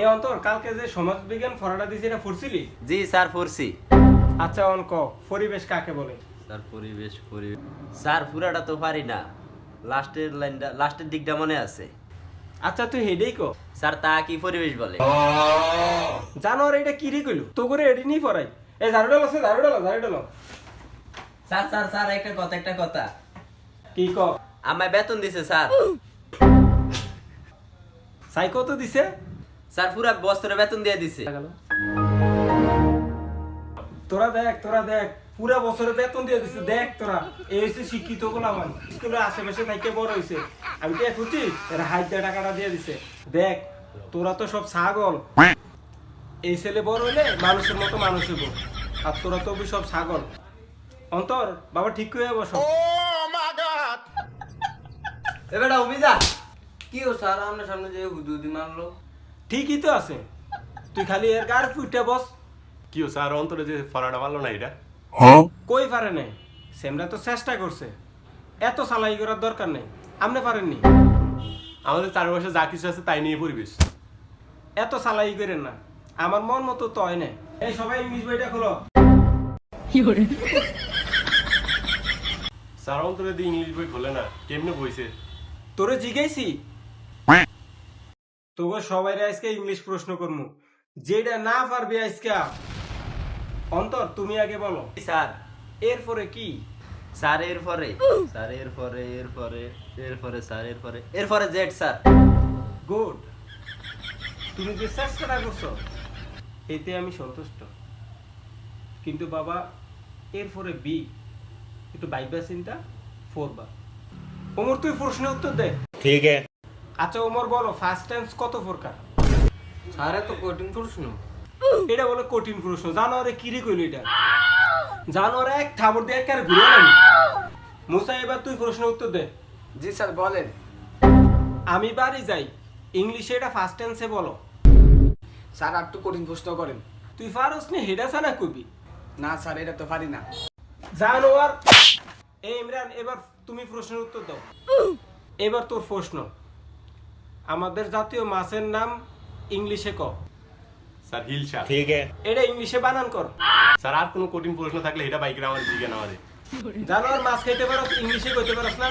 এ অন্তর কালকে যে সমাজবিজ্ঞান পড়াটা দিছি এটা পড়ছিলি? জি স্যার পড়ছি। আচ্ছা অঙ্ক পরিবেশ কাকে বলে? স্যার স্যার পুরাটা তো পারি না, লাস্টের দিকটা মনে আছে। আচ্ছা তুই হেডেই কো। স্যার তা কি পরিবেশ বলে? জানোয়ার এটা কি রে কইলো তো করে এডি নি পড়াই। এই ঝাড়ুডাল আছে, ঝাড়ুডাল স্যার স্যার স্যার একটা কথা কি ক? আমায় বেতন দিছে স্যার। সাই কত দিছে? স্যার পুরা বছরে বেতন দিয়ে দিছে। তোরা দেখ পুরা বছরে বেতন দিয়ে দিছে। দেখ তোরা এই হচ্ছে শিক্ষিত গোলামান, স্কুলের আশেপাশে থাইকে বড় হইছে। আমি তো খুঁজি এরা হাইট দিয়ে টাকাটা দিয়ে দিছে। দেখ তোরা তো সব ছাগল। এই ছেলে বড় হইলে মানুষের মতো মানুষ হইব, আর তোরা তো সব ছাগল। অন্তর বাবা ঠিক হয়ে বসো। এবারে অমিতা কি ও স্যার আপনার সামনে যে হুদুদি মারলো? ঠিকই তো আছে, তুই খালি এর গার ফুটে বস। কি ও স্যার অন্তরে যে ফরাটা পারলো না এটা? কই পারে নাই, সেমরা তো চেষ্টা করছে। এত সালাই করার দরকার নেই, আপনি পারেননি। আমাদের চারপাশে যা কিছু আছে তাই নিয়ে পরিবেশ। এত সালাই করেন না, আমার মন মতো তো হয় না। এই সবাই ইংলিশ বইটা খোলো। স্যার অন্তরে দিয়ে ইংলিশ বই খোলে না, কেমনে বইছে? তোরে জিজ্ঞাসি তোকে সবাই আজকে ইংলিশ প্রশ্ন করমু, যেটা না পারবি আজকে। অন্তর তুমি আগে বলো। স্যার এরপরে কি? স্যার এরপরে এরপরে জেড স্যার। গুড, তুমি যে চেষ্টাটা করছো এতে আমি সন্তুষ্ট। কিন্তু বাবা এরপরে বি, একটু বাইবা চিন্তা ফোরবা। ওমর তুই প্রশ্নের উত্তর দে। ठीक है। আচ্ছা ওমর বলো ফার্স্ট টেন্স কত প্রকার? স্যার তো কঠিন প্রশ্ন। এটা বলে কঠিন প্রশ্ন। জানোয়ারে কিরে কইল এটা? জানোয়ারে এক থাবর দিয়ে এক ঘুরে গেল। মুসা এবার তুই প্রশ্নের উত্তর দে। জি স্যার বলেন। আমি বাড়ি যাই, ইংলিশে এটা ফার্স্ট টেন্সে বলো। স্যার আর একটু কঠিন প্রশ্ন করেন। তুই ফারস নি হেডা সানা কবি। না স্যার এটা তো পারি না। জানোয়ার। এই ইমরান এবার তুমি প্রশ্নের উত্তর দাও। এবার তোর প্রশ্ন, আমাদের জাতীয় মাছের নাম ইংলিশে ক। স্যার হিলসা। ठीक है। এটা ইংলিশে বানান কর। স্যার আর কোনো কঠিন প্রশ্ন থাকলে এটা বাইকের আমার জিজ্ঞেস আমাদের। জানোয়ার মাছ খাইতে পারো, ইংলিশে কইতে পারস না?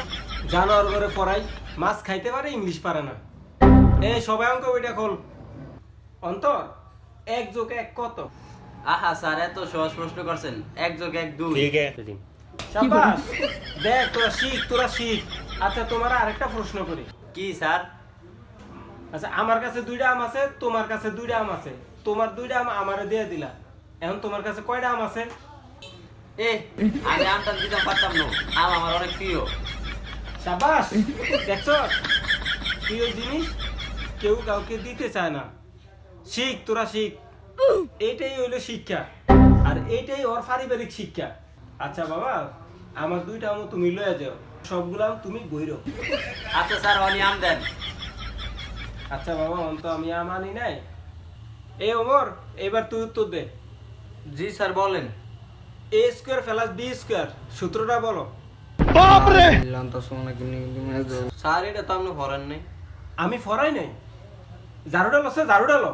জানোয়ার করে পড়াই, মাছ খাইতে পারে ইংলিশ পারে না। এই সবাই অঙ্ক বইটা খোল। অন্তর 1+1 কত? আহা স্যার এত সহজ প্রশ্ন করছেন। 1+1 2। ठीक है। শাবাশ, দেখ তোরা শিখ। আচ্ছা তোমার আরেকটা প্রশ্ন করি। কি স্যার? আচ্ছা আমার কাছে 2টা আম আছে, তোমার কাছে 2টা আম আছে। তোমার 2টা আম আমারে দিয়ে দিলা, এখন তোমার কাছে কয়টা আম আছে? আমি আমটা দিতে পারতাম না, আম আমার অনেক প্রিয়। শাবাশ, দেখছো প্রিয় জিনিস কেউ কাউকে দিতে চায় না। শিখ, তোরা শিখ। এইটাই হইলো শিক্ষা, আর এইটাই ওর পারিবারিক শিক্ষা। আচ্ছা বাবা, আমার 2টা আম তুমি লয়ে যাও, সবগুলা আম তুমি বইরো। আচ্ছা স্যার অনি আম দেন। আচ্ছা বাবা অন্ত আমি আম আনি নাই। এ ওমর এবার তুই উত্তর দে। জি স্যার বলেন। A² + B² সূত্রটা বলো। স্যার এটা তো আপনি পড়েন নাই। আমি ফরাই নাই। ঝাড়ুডাল আছে, ঝাড়ুডাল।